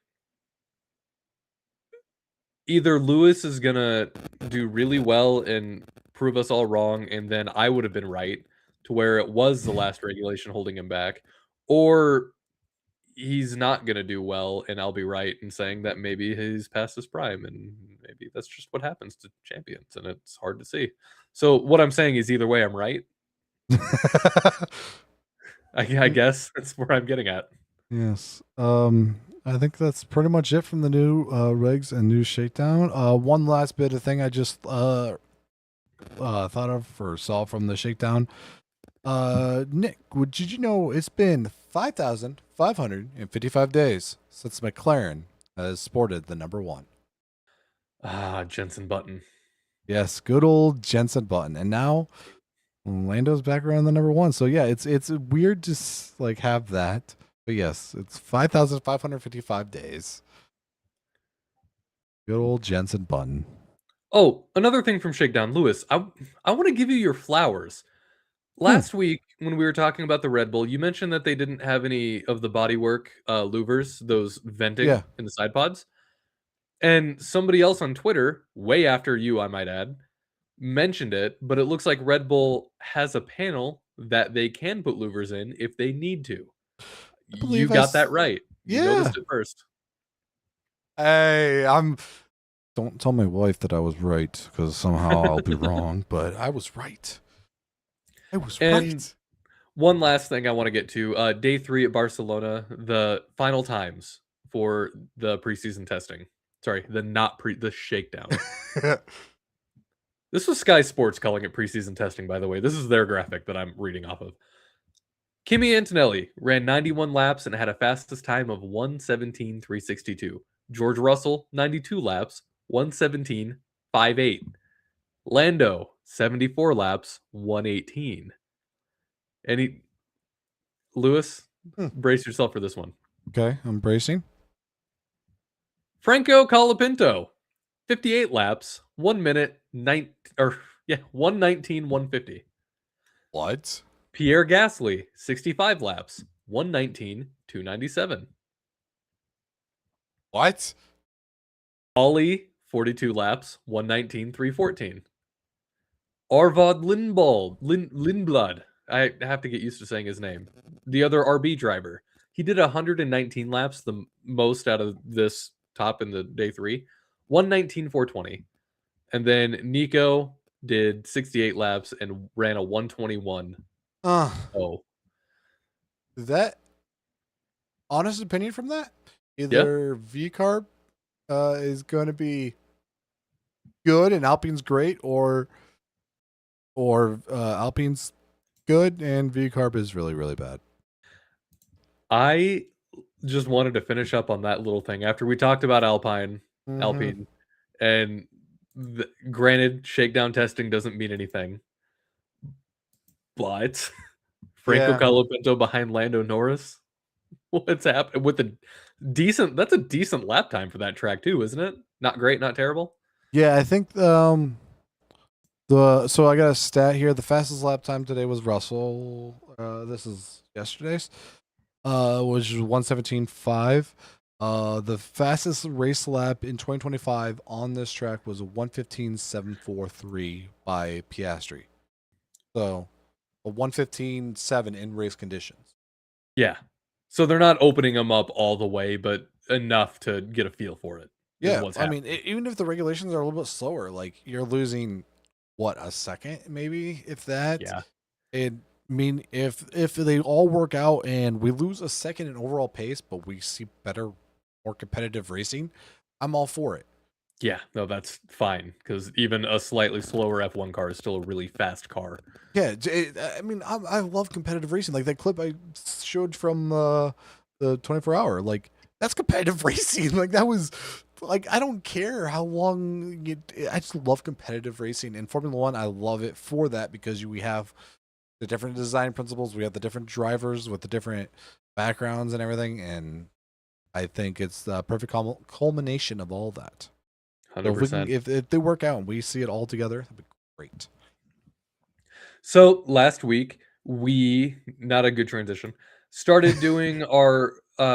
either Lewis is gonna do really well and prove us all wrong, and then I would have been right to where it was the last regulation holding him back, or he's not gonna do well, and I'll be right in saying that maybe he's past his prime, and maybe that's just what happens to champions, and it's hard to see. So what I'm saying is either way, I'm right. I guess that's where I'm getting at. Yes. I think that's pretty much it from the new regs and new shakedown. One last bit of thing I just thought of or saw from the shakedown. Nick, did you know it's been 5,555 days since McLaren has sported the number one? Jensen Button. Yes, good old Jensen Button, and now Lando's back around the number one. So yeah, it's weird to like have that, but yes, it's 5,555 days. Good old Jensen Button. Oh, another thing from Shakedown, Lewis. I want to give you your flowers. Last week, when we were talking about the Red Bull, you mentioned that they didn't have any of the bodywork louvers, those venting Yeah, in the side pods. And somebody else on Twitter, way after you, I might add, mentioned it, but it looks like Red Bull has a panel that they can put louvers in if they need to. I You believe got that right. You Yeah. noticed it first. Hey, Don't tell my wife that I was right because somehow I'll be wrong, but I was right. I was And right. one last thing I want to get to, day 3 at Barcelona, the final times for the preseason testing. Sorry, the shakedown. This was Sky Sports calling it preseason testing, by the way. This is their graphic that I'm reading off of. Kimi Antonelli ran 91 laps and had a fastest time of 1:17.362. George Russell, 92 laps, 1:17.58. Lando, 74 laps, 1:18. And Lewis, Hmm. brace yourself for this one. Okay, I'm bracing. Franco Colapinto, 58 laps, 1 minute, 1:19, 1:50. What? Pierre Gasly, 65 laps, 1:19, 2:97. What? Ollie, 42 laps, 1:19, 3:14. Arvad Lindblad. I have to get used to saying his name. The other RB driver. He did 119 laps, the most out of this top in the day 3. 1:19, 4:20. And then Nico did 68 laps and ran a 1:21. Uh, Oh, that honest opinion from that? yeah. Either V carb is going to be good and Alpine's great, or Alpine's good and V carb is really really bad. I just wanted to finish up on that little thing after we talked about Mm-hmm. Alpine, and granted, shakedown testing doesn't mean anything, but Franco Yeah. Colapinto behind Lando Norris. What's happening with the decent? That's a decent lap time for that track too, isn't it? Not great, not terrible. Yeah, I think so I got a stat here. The fastest lap time today was Russell. This is yesterday's. Which was 1:17.5. The fastest race lap in 2025 on this track was 1:15.743 by Piastri. So a 1:15.7 in race conditions. Yeah. So they're not opening them up all the way, but enough to get a feel for it is Yeah, what's I mean, happening. even if the regulations are a little bit slower, like you're losing what, a second maybe, if that. Yeah. And I mean, if they all work out and we lose a second in overall pace, but we see better, more competitive racing, I'm all for it. Yeah, no, that's fine because even a slightly slower F1 car is still a really fast car. Yeah, I mean, I love competitive racing. Like that clip I showed from the 24 hour, like that's competitive racing. Like that was like, I don't care how long I just love competitive racing. In Formula One, I love it for that because we have the different design principles, we have the different drivers with the different backgrounds and everything, and I think it's the perfect culmination of all that. So if we can, 100%. if they work out and we see it all together, that'd be great. So last week, not a good transition, started doing our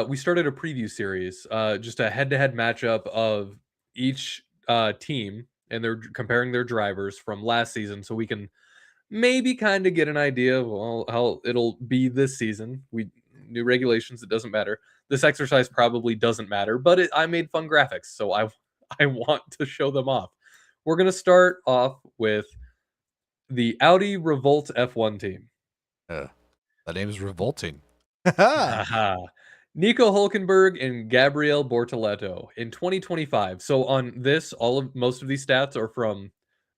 we started a preview series, just a head-to-head matchup of each team, and they're comparing their drivers from last season, so we can maybe kind of get an idea of well, how it'll be this season. We new regulations, it doesn't matter. This exercise probably doesn't matter, but I made fun graphics, so I want to show them off. We're gonna start off with the Audi Revolt F1 team. Uh, that name is revolting. Yeah. Haha. Nico Hulkenberg and Gabriel Bortoleto in 2025. So on this, most of these stats are from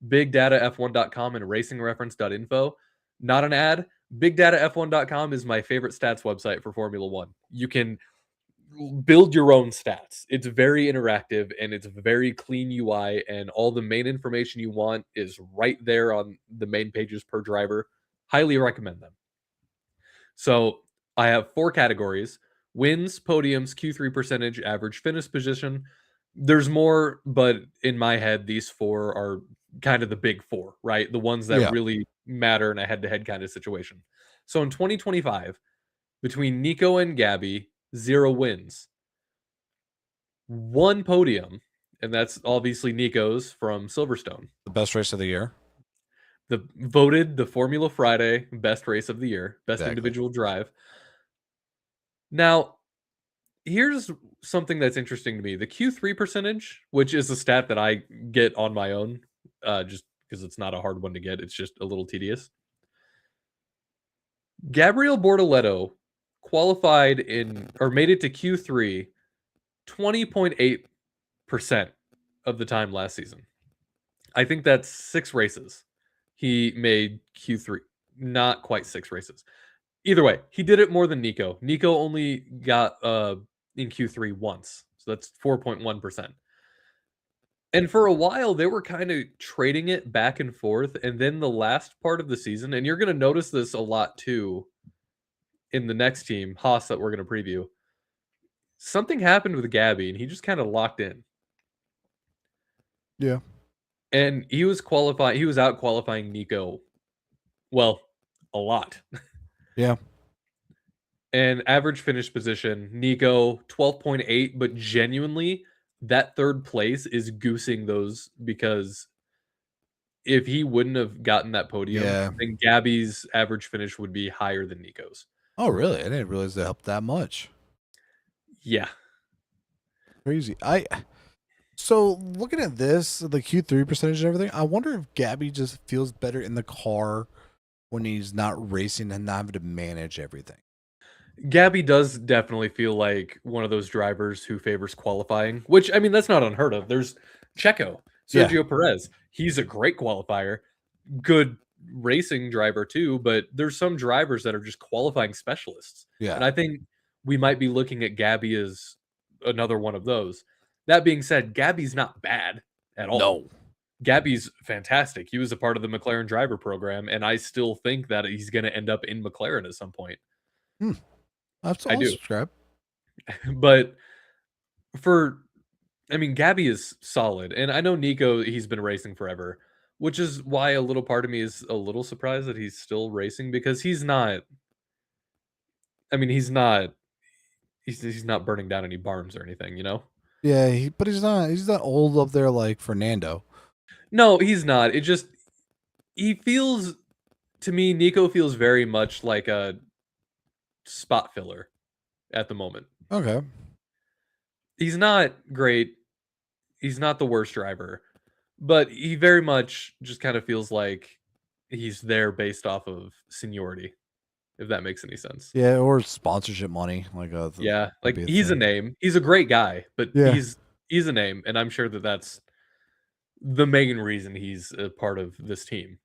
BigDataF1.com and RacingReference.info. Not an ad. BigDataF1.com is my favorite stats website for Formula One. You can build your own stats. It's very interactive and it's very clean UI, and all the main information you want is right there on the main pages per driver. Highly recommend them. So I have 4 categories: wins, podiums, Q3 percentage, average finish position. There's more, but in my head, these 4 are kind of the big 4, right? The ones that Yeah. really matter in a head-to-head kind of situation. So in 2025, between Nico and Gabby, 0 wins, 1 podium, and that's obviously Nico's from Silverstone. The best race of the year. Voted the Formula Friday best race of the year, best Exactly. individual drive. Now, here's something that's interesting to me. The Q3 percentage, which is a stat that I get on my own, just because it's not a hard one to get, it's just a little tedious. Gabriel Bortoleto qualified in or made it to Q3 20.8% of the time last season. I think that's 6 races. He made Q3, not quite 6 races. Either way, he did it more than Nico. Nico only got in Q3 once. So that's 4.1%. And for a while they were kind of trading it back and forth, and then the last part of the season, and you're going to notice this a lot too in the next team, Haas, that we're going to preview. Something happened with Gabby and he just kind of locked in. Yeah. And he was out qualifying Nico, well, a lot. Yeah. And average finish position, Nico 12.8, but genuinely that 3rd place is goosing those, because if he wouldn't have gotten that podium, Yeah. then Gabby's average finish would be higher than Nico's. Oh, really? I didn't realize they helped that much. Yeah. Crazy. So looking at this, the Q3 percentage and everything, I wonder if Gabby just feels better in the car when he's not racing and not having to manage everything. Gabby does definitely feel like one of those drivers who favors qualifying, which, I mean, that's not unheard of. There's Checo, Yeah. Sergio Perez. He's a great qualifier, good racing driver too, but there's some drivers that are just qualifying specialists. Yeah. And I think we might be looking at Gabby as another one of those. That being said, Gabby's not bad at all. No. Gabby's fantastic. He was a part of the McLaren driver program, and I still think that he's going to end up in McLaren at some point. I'll I do. subscribe. But Gabby is solid, and I know Nico, he's been racing forever, which is why a little part of me is a little surprised that he's still racing, because he's not. I mean, he's not. He's not burning down any barns or anything, you know. Yeah, but he's not. He's not old up there like Fernando. No, he's not. It just he feels to me. Nico feels very much like a spot filler at the moment. Okay. He's not great. He's not the worst driver, but he very much just kind of feels like he's there based off of seniority, if that makes any sense. Yeah, or sponsorship money, like Yeah, that'd like be a he's a thing. name. He's a great guy, but Yeah, he's a name, and I'm sure that that's the main reason he's a part of this team.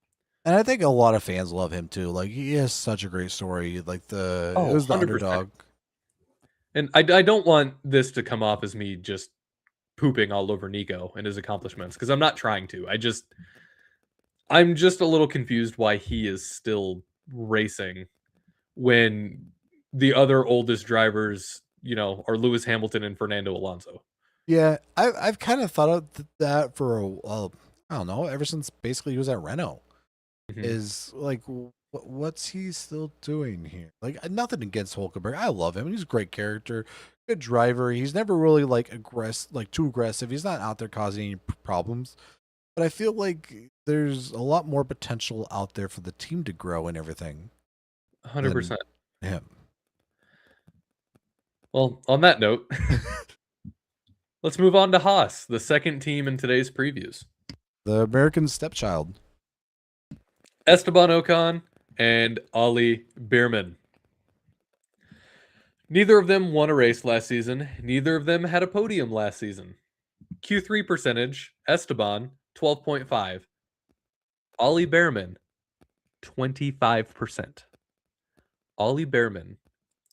and I think a lot of fans love him too. Like he has such a great story. Like it Oh, was the 100%. underdog. And I don't want this to come off as me just pooping all over Nico and his accomplishments, because I'm not trying to. I'm just a little confused why he is still racing when the other oldest drivers, are Lewis Hamilton and Fernando Alonso. Yeah, I've kind of thought of that for I don't know, ever since basically he was at Renault. Mhm. Is like What's he still doing here? Like nothing against Hulkenberg. I love him. He's a great character, good driver. He's never really like like too aggressive. He's not out there causing any problems. But I feel like there's a lot more potential out there for the team to grow and everything than 100%. him. Well, on that note, let's move on to Haas, the second team in today's previews. The American stepchild. Esteban Ocon and Ollie Bierman. Neither of them won a race last season. Neither of them had a podium last season. Q3 percentage, Esteban, 12.5. Ollie Behrman, 25%. Ollie Behrman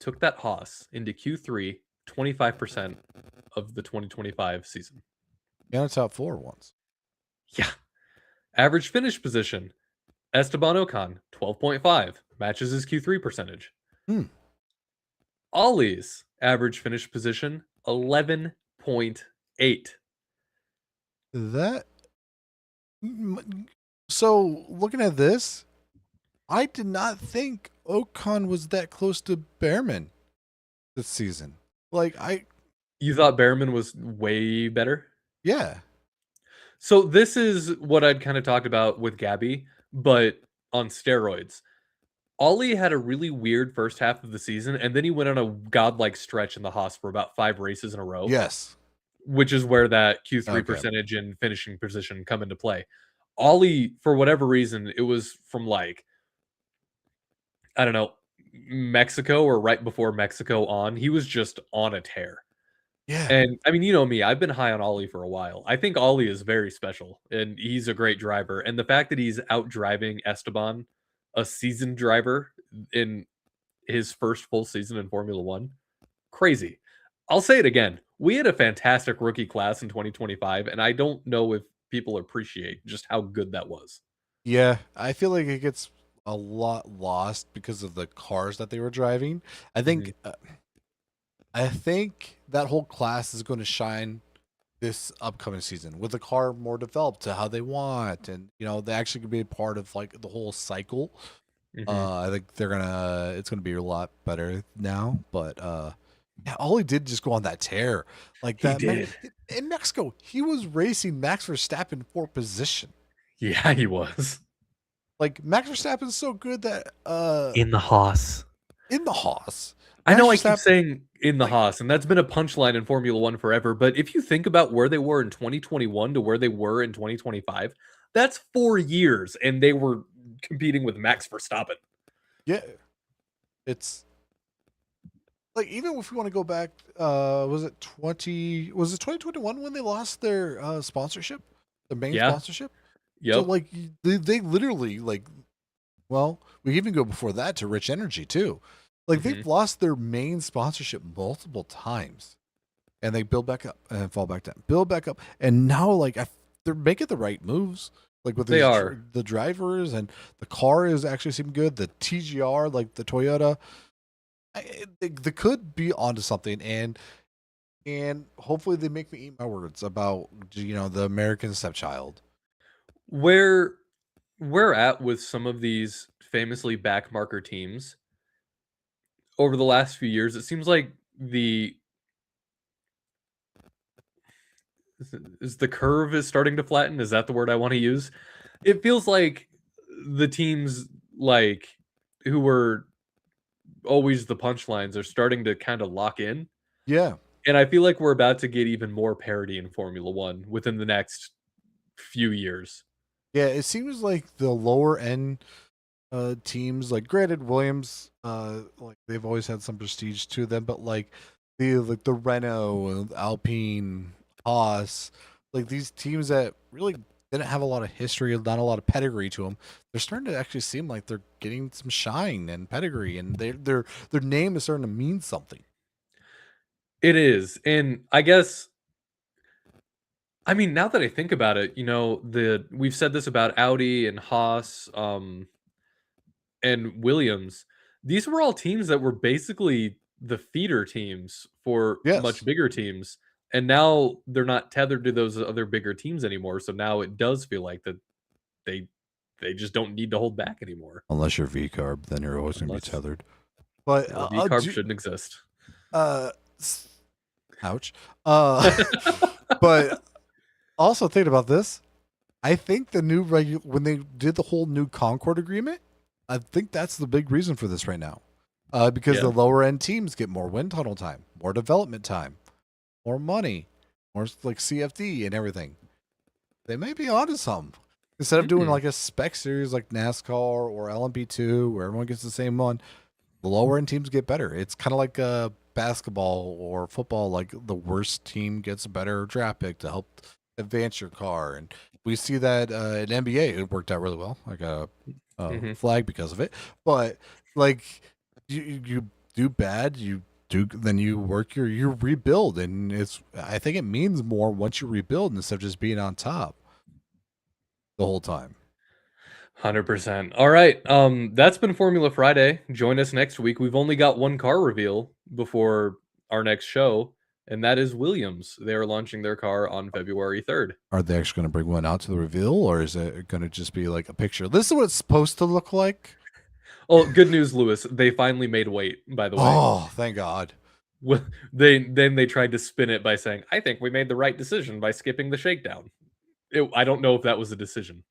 took that Haas into Q3, 25% of the 2025 season. And a top four once. Yeah. Average finish position, Esteban Ocon, 12.5. Matches his Q3 percentage. Hmm. Ollie's average finish position, 11.8. That so looking at this, I did not think Ocon was that close to Behrman this season. Like You thought Behrman was way better? yeah. So this is what I'd kind of talked about with Gabby, but on steroids. Ollie had a really weird first half of the season, and then he went on a godlike stretch in the Haas for about 5 races in a row, Yes. which is where that Q3 Okay. percentage and finishing position come into play. Ollie, for whatever reason, it was from like, I don't know, Mexico or right before Mexico on, he was just on a tear. Yeah. And I mean, you know me, I've been high on Ollie for a while. I think Ollie is very special and he's a great driver. And the fact that he's out driving Esteban, a seasoned driver in his first full season in Formula One, crazy. I'll say it again. We had a fantastic rookie class in 2025, and I don't know if people appreciate just how good that was. Yeah. I feel like it gets a lot lost because of the cars that they were driving. I Mhm. think I think that whole class is going to shine this upcoming season with the car more developed to how they want, and they actually could be a part of like the whole cycle. Mhm. I think it's gonna be a lot better now. But yeah, all he did just go on that tear like He that. did. In Mexico, he was racing Max Verstappen for position. Yeah, he was. Like Max Verstappen's so good that In the Haas. in the Haas, I Max know I keep Verstappen saying in the like Haas, and that's been a punchline in Formula One forever. But if you think about where they were in 2021 to where they were in 2025, that's 4 years, and they were competing with Max Verstappen. yeah, it's like even if we want to go back, was it 2021 when they lost their sponsorship, the main Yeah. sponsorship? So Yep. like they literally like well, we even go before that to Rich Energy too. Like they've Mhm. lost their main sponsorship multiple times, and they build back up and fall back down, build back up, and now like they're making the right moves. Like with They these are. the drivers and the car is actually seeming good. The TGR, like the Toyota, they could be onto something, and hopefully they make me eat my words about the American stepchild. Where we're at with some of these famously backmarker teams over the last few years, it seems like the is the curve is starting to flatten. Is that the word I want to use? It feels like the teams like who were always the punchlines are starting to kind of lock in. Yeah, And I feel like we're about to get even more parity in Formula One within the next few years. yeah. It seems like the lower end teams, like granted Williams, like they've always had some prestige to them, but like the Renault and Alpine, Haas, like these teams that really didn't have a lot of history, not a lot of pedigree to them, they're starting to actually seem like they're getting some shine and pedigree, and their name is starting to mean something. It is. And I guess I mean now that I think about it, the we've said this about Audi and Haas, and Williams, these were all teams that were basically the feeder teams for much Yes. bigger teams. And now they're not tethered to those other bigger teams anymore. So now it does feel like that they they just don't need to hold back anymore. Unless you're V-carb, then you're always going to be tethered. But V-carb shouldn't exist. Ouch. But also thinking about this, I think the new when they did the whole new Concord agreement, I think that's the big reason for this right now. Because the lower end teams get more wind tunnel time, more development time, more money, more like CFD and everything. They may be onto something. Instead of doing like a spec series like NASCAR or LMP2 where everyone gets the same one, the lower end teams get better. It's kind of like basketball or football. Like the worst team gets a better draft pick to help advance your car. And we see that in NBA. It worked out really well. I got a flag because of it. But like you do bad, then you work you rebuild, and I think it means more once you rebuild instead of just being on top the whole time. 100%. All right. That's been Formula Friday. Join us next week. We've only got one car reveal before our next show, and that is Williams. They are launching their car on February 3rd. Are they actually going to bring one out to the reveal, or is it going to just be like a picture? This is what it's supposed to look like. Oh, good news, Lewis. They finally made weight, by the way. Oh, thank God. They tried to spin it by saying, I think we made the right decision by skipping the shakedown. I don't know if that was a decision.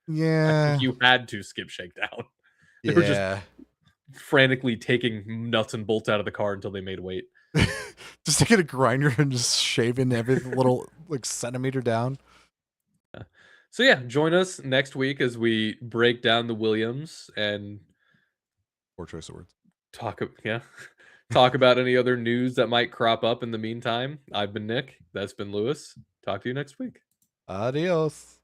Yeah. I think you had to skip shakedown. They were just frantically taking nuts and bolts out of the car until they made weight. Just to get a grinder and just shaving every little like centimeter down. So yeah, join us next week as we break down the Williams and poor choice of words. Talk about any other news that might crop up in the meantime. I've been Nick. That's been Lewis. Talk to you next week. Adios.